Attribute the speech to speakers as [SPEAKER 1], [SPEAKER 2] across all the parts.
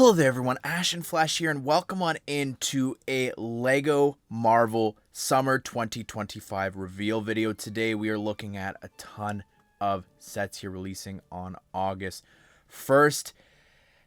[SPEAKER 1] Hello there everyone, Ash and Flash here, and welcome on into a LEGO Marvel Summer 2025 reveal video. Today we are looking at a ton of sets here releasing on August 1st.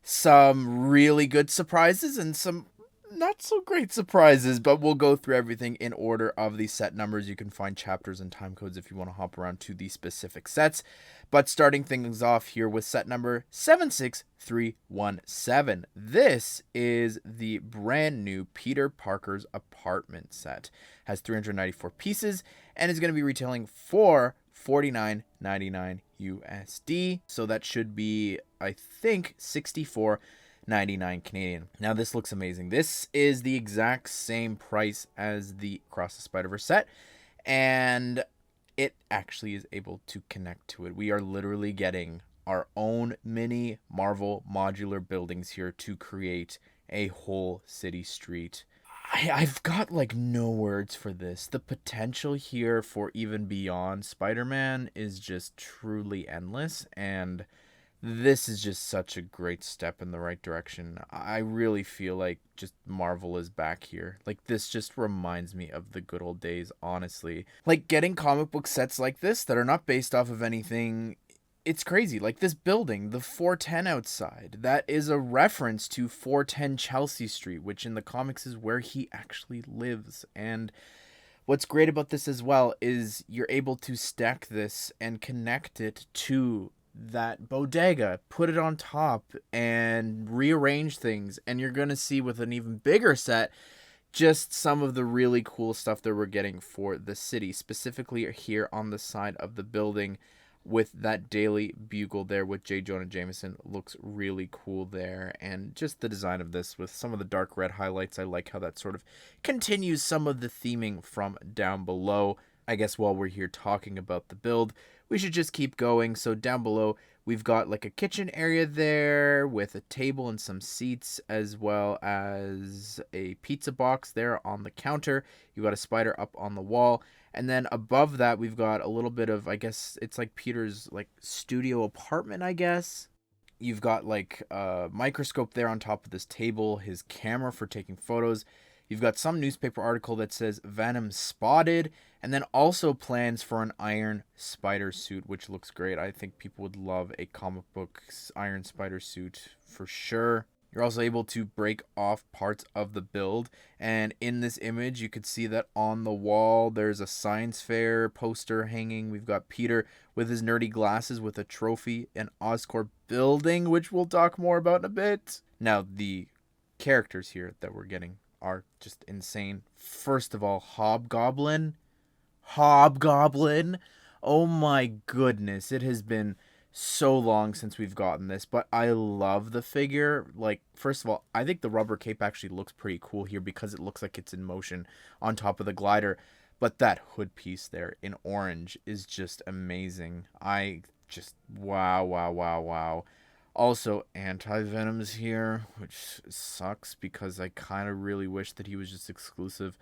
[SPEAKER 1] Some really good surprises and some not so great surprises, but we'll go through everything in order of the set numbers. You can find chapters and time codes if you want to hop around to the specific sets. But starting things off here with set number 76317. This is the brand new Peter Parker's apartment set. Has 394 pieces and is going to be retailing for $49.99 USD. So that should be, I think, $64.99 Canadian. Now this looks amazing. This is the exact same price as the Across the Spider-Verse set, and it actually is able to connect to it. We are literally getting our own mini Marvel modular buildings here to create a whole city street. I've got like no words for this. The potential here for even beyond Spider-Man is just truly endless, and this is just such a great step in the right direction. I really feel like just Marvel is back here. Like, this just reminds me of the good old days, honestly. Like, getting comic book sets like this that are not based off of anything, it's crazy. Like this building, the 410 outside, that is a reference to 410 Chelsea Street, which in the comics is where he actually lives. And what's great about this as well is you're able to stack this and connect it to that bodega, put it on top and rearrange things, and you're going to see with an even bigger set just some of the really cool stuff that we're getting for the city, specifically here on the side of the building with that Daily Bugle there with J. Jonah Jameson. Looks really cool there, and just the design of this with some of the dark red highlights, I like how that sort of continues some of the theming from down below. I guess while we're here talking about the build, we should just keep going. So down below, we've got like a kitchen area there with a table and some seats, as well as a pizza box there on the counter. You've got a spider up on the wall. And then above that, we've got a little bit of, I guess it's like Peter's like studio apartment, I guess. You've got like a microscope there on top of this table, his camera for taking photos. You've got some newspaper article that says Venom spotted, and then also plans for an Iron Spider suit, which looks great. I think people would love a comic book Iron Spider suit for sure. You're also able to break off parts of the build, and in this image you could see that on the wall there's a science fair poster hanging. We've got Peter with his nerdy glasses with a trophy, an Oscorp building, which we'll talk more about in a bit. Now the characters here that we're getting are just insane. First of all, Hobgoblin. Oh my goodness, it has been so long since we've gotten this, but I love the figure. Like, first of all, I think the rubber cape actually looks pretty cool here because it looks like it's in motion on top of the glider, but that hood piece there in orange is just amazing. I just wow. Also, Anti-Venom's here, which sucks because I kind of really wish that he was just exclusive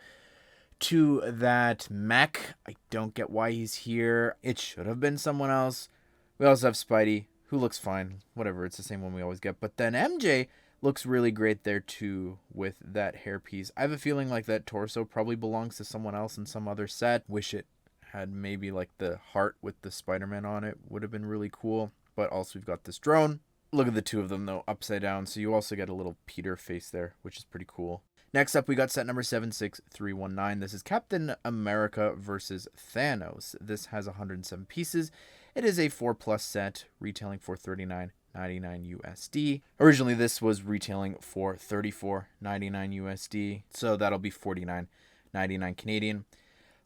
[SPEAKER 1] to that mech. I don't get why he's here. It should have been someone else. We also have Spidey, who looks fine. Whatever, it's the same one we always get. But then MJ looks really great there too with that hairpiece. I have a feeling like that torso probably belongs to someone else in some other set. Wish it had maybe like the heart with the Spider-Man on it. Would have been really cool. But also we've got this drone. Look at the two of them though, upside down. So you also get a little Peter face there, which is pretty cool. Next up, we got set number 76319. This is Captain America versus Thanos. This has 107 pieces. It is a 4+ set, retailing for $39.99 USD. Originally, this was retailing for $34.99 USD, so that'll be $49.99 Canadian.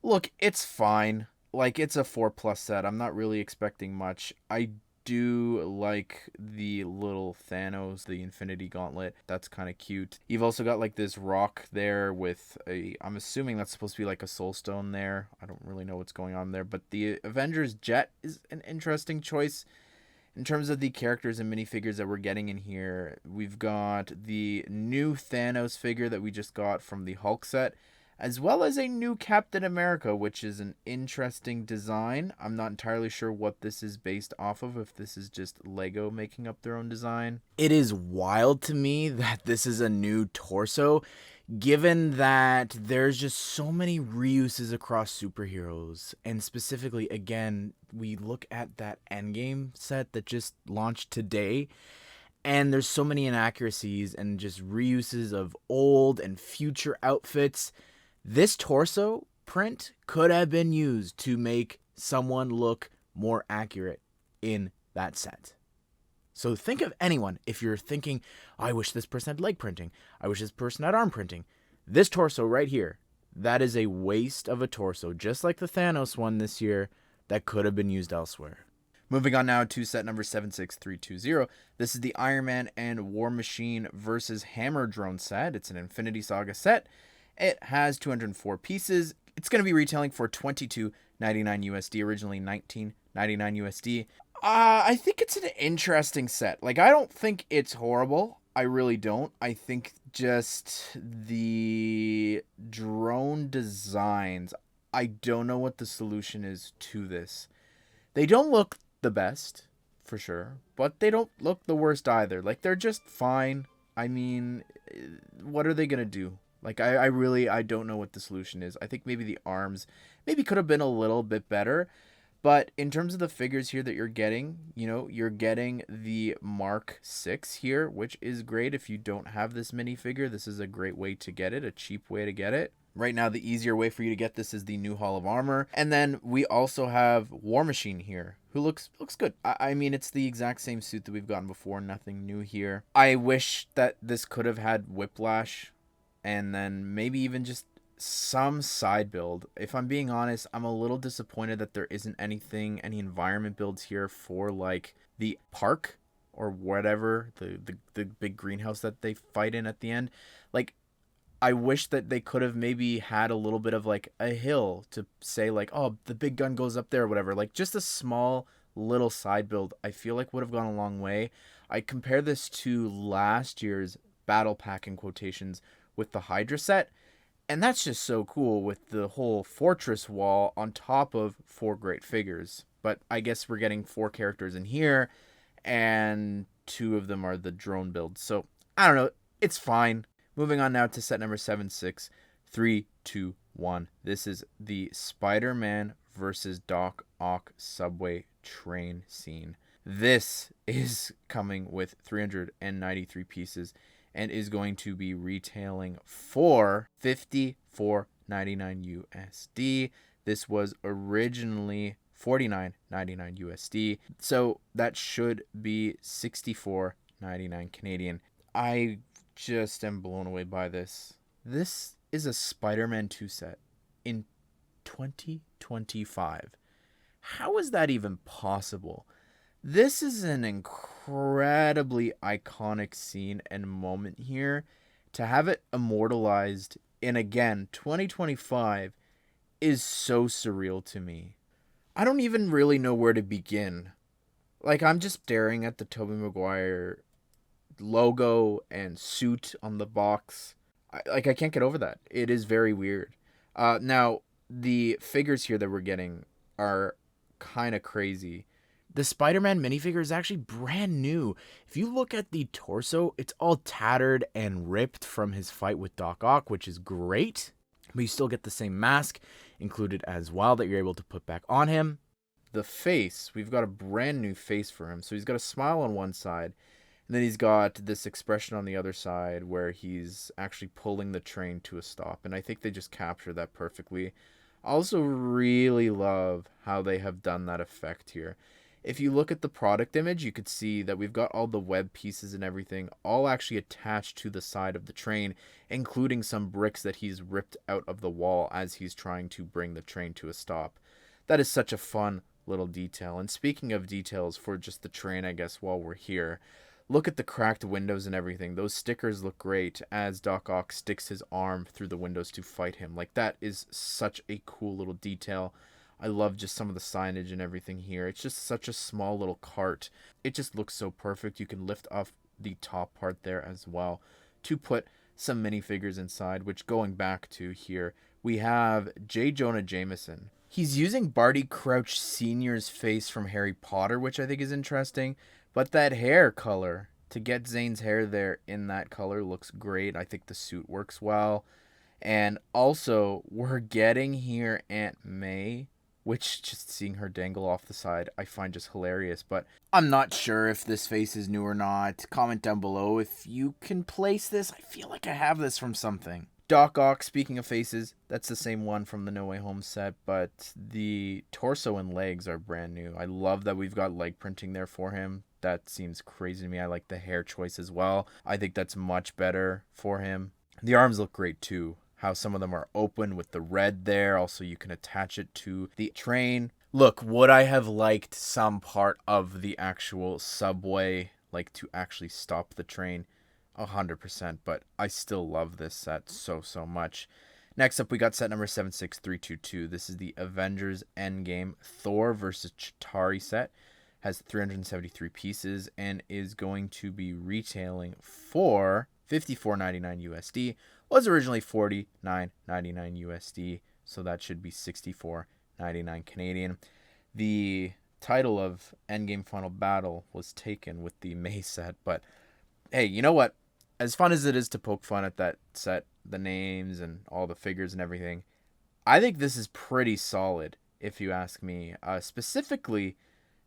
[SPEAKER 1] Look, it's fine. Like, it's a 4+ set. I'm not really expecting much. I do like the little Thanos, the Infinity Gauntlet. That's kind of cute. You've also got like this rock there with I'm assuming that's supposed to be like a soul stone there. I don't really know what's going on there, but the Avengers jet is an interesting choice. In terms of the characters and minifigures that we're getting in here, we've got the new Thanos figure that we just got from the Hulk set, as well as a new Captain America, which is an interesting design. I'm not entirely sure what this is based off of, if this is just Lego making up their own design. It is wild to me that this is a new torso, given that there's just so many reuses across superheroes. And specifically, again, we look at that Endgame set that just launched today, and there's so many inaccuracies and just reuses of old and future outfits. This torso print could have been used to make someone look more accurate in that set. So think of anyone. If you're thinking, I wish this person had leg printing, I wish this person had arm printing, this torso right here, that is a waste of a torso, just like the Thanos one this year, that could have been used elsewhere. Moving on now to set number 76320. This is the Iron Man and War Machine versus Hammer Drone set. It's an Infinity Saga set. It has 204 pieces. It's going to be retailing for $22.99 USD, originally $19.99 USD. I think it's an interesting set. Like, I don't think it's horrible. I really don't. I think just the drone designs, I don't know what the solution is to this. They don't look the best, for sure, but they don't look the worst either. Like, they're just fine. I mean, what are they going to do? Like, I don't know what the solution is. I think maybe the arms maybe could have been a little bit better. But in terms of the figures here that you're getting, you're getting the Mark 6 here, which is great. If you don't have this minifigure, this is a great way to get it, a cheap way to get it. Right now, the easier way for you to get this is the new Hall of Armor. And then we also have War Machine here, who looks good. I mean, it's the exact same suit that we've gotten before, nothing new here. I wish that this could have had Whiplash, and then maybe even just some side build. If I'm being honest, I'm a little disappointed that there isn't any environment builds here for, like, the park or whatever, the big greenhouse that they fight in at the end. Like, I wish that they could have maybe had a little bit of, like, a hill to say, like, oh, the big gun goes up there or whatever. Like, just a small little side build, I feel like would have gone a long way. I compare this to last year's battle pack, in quotations, with the Hydra set. And that's just so cool, with the whole fortress wall on top of 4 great figures. But I guess we're getting 4 characters in here, and 2 of them are the drone builds. So, I don't know. It's fine. Moving on now to set number 76321. This is the Spider-Man versus Doc Ock subway train scene. This is coming with 393 pieces and is going to be retailing for $54.99 USD. This was originally $49.99 USD. So that should be $64.99 Canadian. I just am blown away by this. This is a Spider-Man 2 set in 2025. How is that even possible? This is an incredibly iconic scene and moment here. To have it immortalized in, again, 2025 is so surreal to me. I don't even really know where to begin. Like, I'm just staring at the Tobey Maguire logo and suit on the box. I can't get over that. It is very weird. Now, the figures here that we're getting are kind of crazy. The Spider-Man minifigure is actually brand new. If you look at the torso, it's all tattered and ripped from his fight with Doc Ock, which is great. But you still get the same mask included as well that you're able to put back on him. The face, we've got a brand new face for him. So he's got a smile on one side, and then he's got this expression on the other side where he's actually pulling the train to a stop. And I think they just capture that perfectly. I also really love how they have done that effect here. If you look at the product image, you could see that we've got all the web pieces and everything all actually attached to the side of the train, including some bricks that he's ripped out of the wall as he's trying to bring the train to a stop. That is such a fun little detail. And speaking of details for just the train, I guess, while we're here, look at the cracked windows and everything. Those stickers look great as Doc Ock sticks his arm through the windows to fight him. Like, that is such a cool little detail. I love just some of the signage and everything here. It's just such a small little cart. It just looks so perfect. You can lift off the top part there as well. to put some minifigures inside, which going back to here, we have J. Jonah Jameson. He's using Barty Crouch Sr.'s face from Harry Potter, which I think is interesting. But that hair color, to get Zane's hair there in that color looks great. I think the suit works well. And also, we're getting here Aunt May, which just seeing her dangle off the side, I find just hilarious. But I'm not sure if this face is new or not. Comment down below if you can place this. I feel like I have this from something. Doc Ock, speaking of faces, that's the same one from the No Way Home set, but the torso and legs are brand new. I love that we've got leg printing there for him. That seems crazy to me. I like the hair choice as well. I think that's much better for him. The arms look great too. How some of them are open with the red there. Also, you can attach it to the train. Look, would I have liked some part of the actual subway, like to actually stop the train? 100%, but I still love this set so much. Next up, we got set number 76322. This is the Avengers Endgame Thor versus Chitaurie set. Has 373 pieces and is going to be retailing for $54.99 USD. Was originally $49.99 USD, so that should be $64.99 Canadian. The title of Endgame Final Battle was taken with the May set, but hey, you know what? As fun as it is to poke fun at that set, the names and all the figures and everything, I think this is pretty solid, if you ask me. Specifically,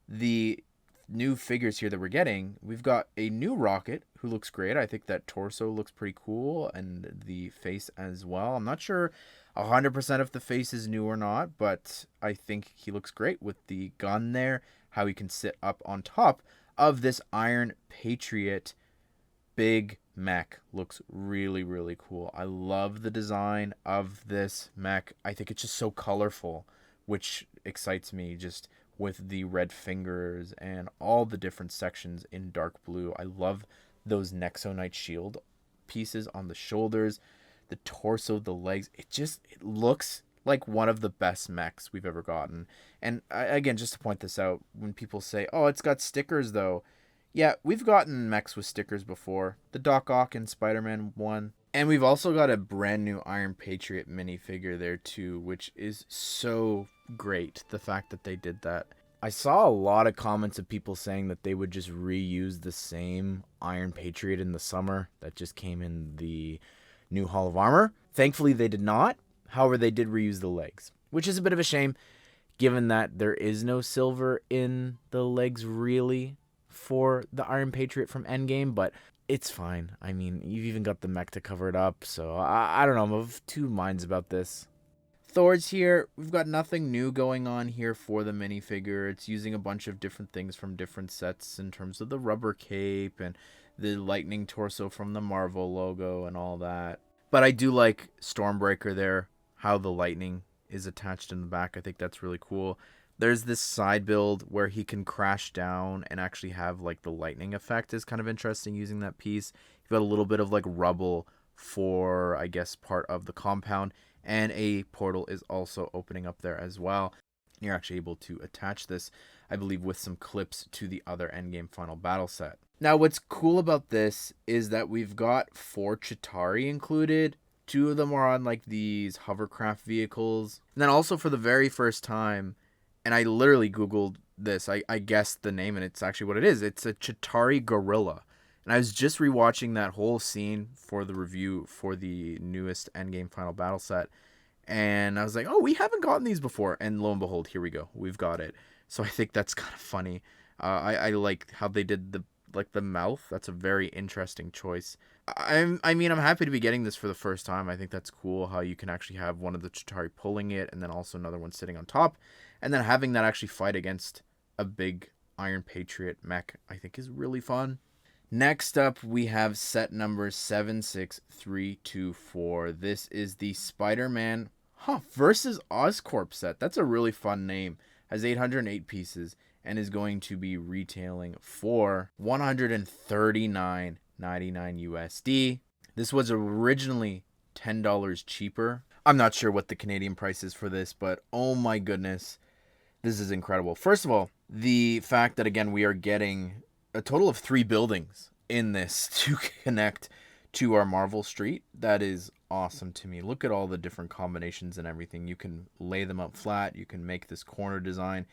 [SPEAKER 1] the new figures here that we're getting, we've got a new Rocket who looks great. I think that torso looks pretty cool, and the face as well. I'm not sure 100% if the face is new or not, but I think he looks great with the gun there, how he can sit up on top of this Iron Patriot big mech. Looks really cool. I love the design of this mech. I think it's just so colorful, which excites me, just with the red fingers and all the different sections in dark blue. I love those Nexonite shield pieces on the shoulders, the torso, the legs. It looks like one of the best mechs we've ever gotten. And again, just to point this out, when people say, oh, it's got stickers though, yeah, we've gotten mechs with stickers before. The Doc Ock and Spider-Man one. And we've also got a brand new Iron Patriot minifigure there too, which is so great, the fact that they did that. I saw a lot of comments of people saying that they would just reuse the same Iron Patriot in the summer that just came in the new Hall of Armor. Thankfully, they did not. However, they did reuse the legs, which is a bit of a shame, given that there is no silver in the legs really for the Iron Patriot from Endgame, but it's fine. I mean, you've even got the mech to cover it up, so I don't know. I'm of two minds about this. Thor's here. We've got nothing new going on here for the minifigure. It's using a bunch of different things from different sets in terms of the rubber cape and the lightning torso from the Marvel logo and all that. But I do like Stormbreaker there, how the lightning is attached in the back. I think that's really cool. There's this side build where he can crash down and actually have like the lightning effect is kind of interesting using that piece. You've got a little bit of like rubble for, I guess, part of the compound, and a portal is also opening up there as well. You're actually able to attach this, I believe, with some clips to the other Endgame Final Battle set. Now, what's cool about this is that we've got 4 Chitaurie included. 2 of them are on like these hovercraft vehicles. And then also for the very first time, and I literally Googled this. I guessed the name, and it's actually what it is. It's a Chitaurie gorilla. And I was just rewatching that whole scene for the review for the newest Endgame Final Battle set. And I was like, oh, we haven't gotten these before. And lo and behold, here we go. We've got it. So I think that's kind of funny. I like how they did the mouth. That's a very interesting choice. I'm happy to be getting this for the first time. I think that's cool how you can actually have one of the Chitaurie pulling it and then also another one sitting on top. And then having that actually fight against a big Iron Patriot mech, I think is really fun. Next up, we have set number 76324. This is the Spider-Man versus Oscorp set. That's a really fun name. Has 808 pieces and is going to be retailing for $139.99 USD. This was originally $10 cheaper. I'm not sure what the Canadian price is for this, but oh my goodness, this is incredible. First of all, the fact that, again, we are getting a total of 3 buildings in this to connect to our Marvel Street. That is awesome to me. Look at all the different combinations and everything. You can lay them up flat. You can make this corner design.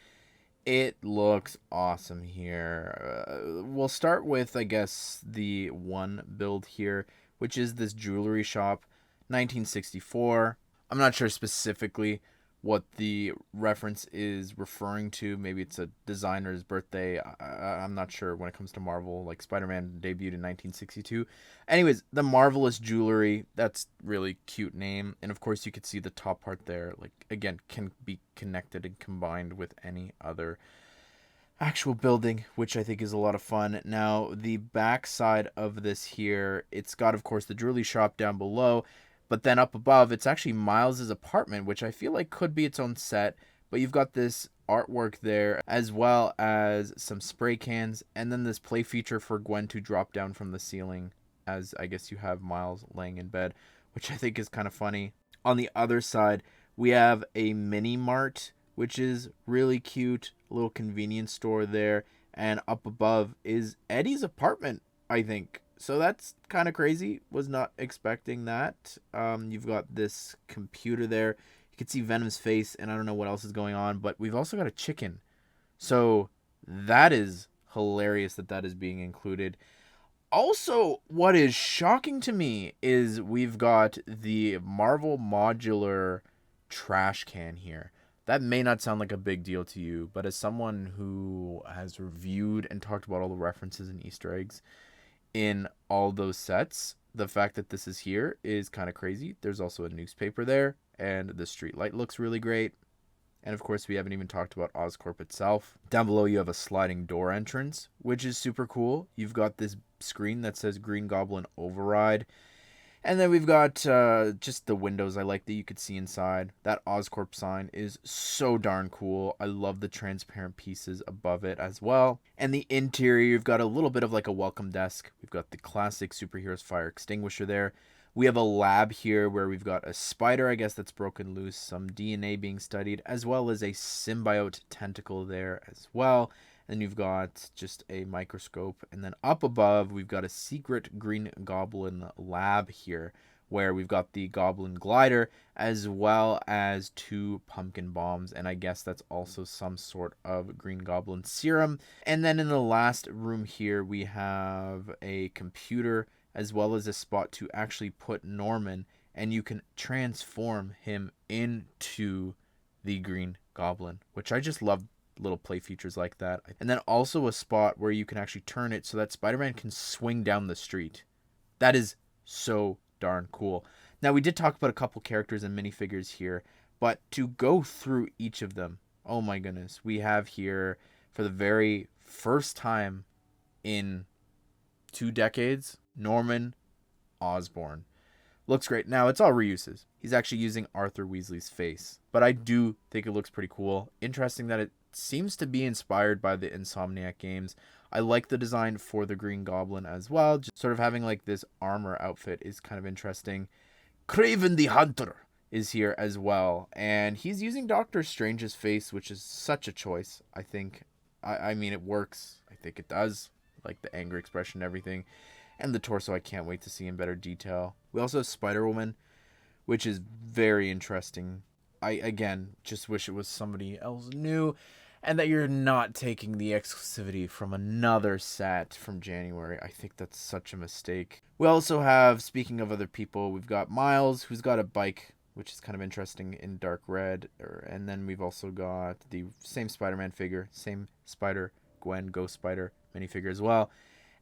[SPEAKER 1] It looks awesome here. We'll start with, I guess, the one build here, which is this jewelry shop, 1964. I'm not sure specifically what the reference is referring to. Maybe it's a designer's birthday. I'm not sure when it comes to Marvel. Like, Spider-Man debuted in 1962. Anyways, the Marvelous Jewelry, that's really cute name. And of course, you could see the top part there. Like, again, can be connected and combined with any other actual building, which I think is a lot of fun. Now, the back side of this here, it's got, of course, the jewelry shop down below. But then up above, it's actually Miles's apartment, which I feel like could be its own set. But you've got this artwork there, as well as some spray cans, and then this play feature for Gwen to drop down from the ceiling, as I guess you have Miles laying in bed, which I think is kind of funny. On the other side, we have a mini mart, which is really cute, a little convenience store there. And up above is Eddie's apartment, I think. So that's kind of crazy. Was not expecting that. You've got this computer there. You can see Venom's face, and I don't know what else is going on, but we've also got a chicken. So that is hilarious that is being included. Also, what is shocking to me is we've got the Marvel Modular trash can here. That may not sound like a big deal to you, but as someone who has reviewed and talked about all the references and Easter eggs in all those sets, the fact that this is here is kind of crazy. There's also a newspaper there, and the street light looks really great. And of course, we haven't even talked about Oscorp itself. Down below, you have a sliding door entrance, which is super cool. You've got this screen that says Green Goblin Override. And then we've got just the windows I like that you could see inside. That Oscorp sign is so darn cool. I love the transparent pieces above it as well. And the interior, you've got a little bit of like a welcome desk. We've got the classic superheroes fire extinguisher there. We have a lab here where we've got a spider, I guess, that's broken loose, some DNA being studied, as well as a symbiote tentacle there as well. Then you've got just a microscope. And then up above, we've got a secret Green Goblin lab here, where we've got the Goblin glider, as well as 2 pumpkin bombs. And I guess that's also some sort of Green Goblin serum. And then in the last room here, we have a computer, as well as a spot to actually put Norman. And you can transform him into the Green Goblin, which I just love. Little play features like that. And then also a spot where you can actually turn it so that Spider-Man can swing down the street. That is so darn cool. Now, we did talk about a couple characters and minifigures here, but to go through each of them, oh my goodness, we have here for the very first time in 2 decades, Norman Osborn. Looks great. Now, it's all reuses. He's actually using Arthur Weasley's face, but I do think it looks pretty cool. Interesting that it seems to be inspired by the Insomniac games. I like the design for the Green Goblin as well. Just sort of having like this armor outfit is kind of interesting. Kraven the Hunter is here as well, and he's using Doctor Strange's face, which is such a choice. I think, I mean, it works. I think it does. Like the anger expression and everything. And the torso, I can't wait to see in better detail. We also have Spider-Woman, which is very interesting. I, again, just wish it was somebody else new, and that you're not taking the exclusivity from another set from January. I think that's such a mistake. We also have, speaking of other people, we've got Miles, who's got a bike, which is kind of interesting in dark red. And then we've also got the same Spider-Man figure, same Spider-Gwen Ghost Spider minifigure as well.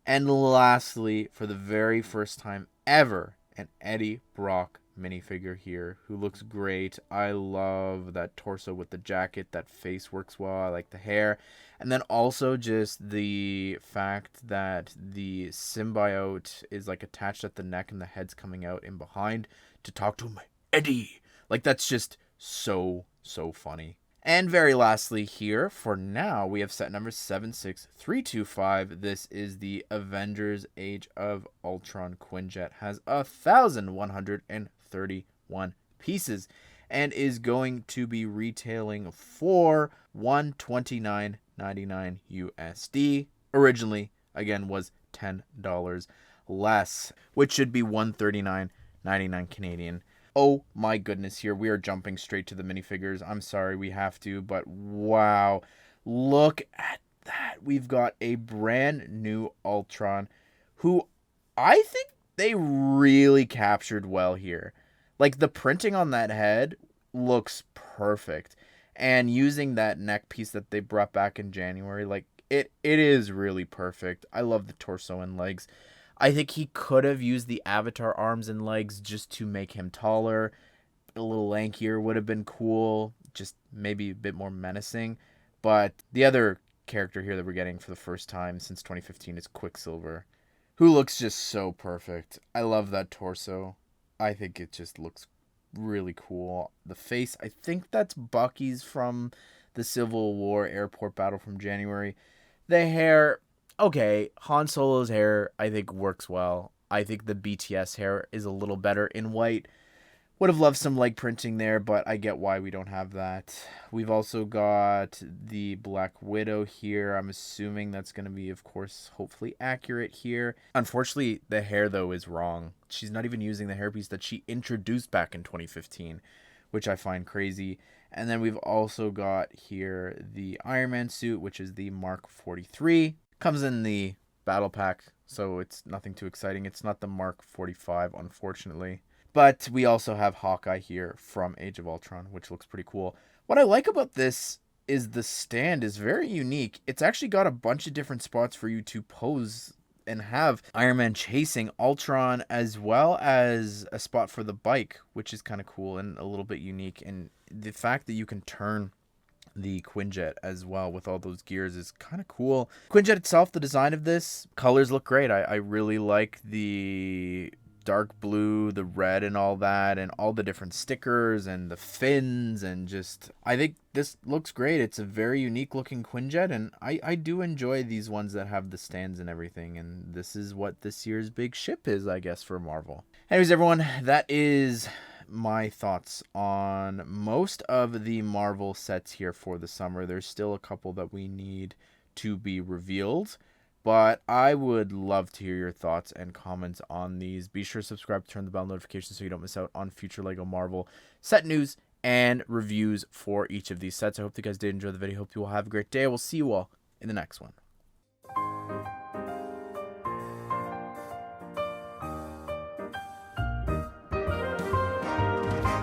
[SPEAKER 1] And lastly, for the very first time ever, an Eddie Brock minifigure here who looks great. I love that torso with the jacket. That face works well. I like the hair. And then also just the fact that the symbiote is like attached at the neck and the head's coming out in behind to talk to him. Eddie! Like, that's just so funny. And very lastly here, for now, we have set number 76325. This is the Avengers Age of Ultron Quinjet. Has 1,131 pieces and is going to be retailing for $129.99 USD. Originally, again, was $10. less, which should be $139.99 Canadian. Oh my goodness, here we are jumping straight to the minifigures. I'm sorry we have to, but wow. Look at that. We've got a brand new Ultron who I think they really captured well here. Like the printing on that head looks perfect. And using that neck piece that they brought back in January, like it is really perfect. I love the torso and legs. I think he could have used the Avatar arms and legs just to make him taller. A little lankier would have been cool. Just maybe a bit more menacing. But the other character here that we're getting for the first time since 2015 is Quicksilver, who looks just so perfect. I love that torso. I think it just looks really cool. The face, I think that's Bucky's from the Civil War airport battle from January. The hair, okay, Han Solo's hair I think works well. I think the BTS hair is a little better in white. Would have loved some leg printing there, but I get why we don't have that. We've also got the Black Widow here. I'm assuming that's going to be, of course, hopefully accurate here. Unfortunately, the hair, though, is wrong. She's not even using the hairpiece that she introduced back in 2015, which I find crazy. And then we've also got here the Iron Man suit, which is the Mark 43. Comes in the battle pack, so it's nothing too exciting. It's not the Mark 45, unfortunately. But we also have Hawkeye here from Age of Ultron, which looks pretty cool. What I like about this is the stand is very unique. It's actually got a bunch of different spots for you to pose and have Iron Man chasing Ultron, as well as a spot for the bike, which is kind of cool and a little bit unique. And the fact that you can turn the Quinjet as well with all those gears is kind of cool. Quinjet itself, the design of this, colors look great. I really like the dark blue, the red and all that, and all the different stickers and the fins, and just I think this looks great. It's a very unique looking Quinjet, and I do enjoy these ones that have the stands and everything, and this is what this year's big ship is, I guess, for Marvel. Anyways, everyone, that is my thoughts on most of the Marvel sets here for the summer. There's still a couple that we need to be revealed, but I would love to hear your thoughts and comments on these. Be sure to subscribe, turn the bell notifications so you don't miss out on future LEGO Marvel set news and reviews for each of these sets. I hope you guys did enjoy the video. Hope you all have a great day. We'll see you all in the next one.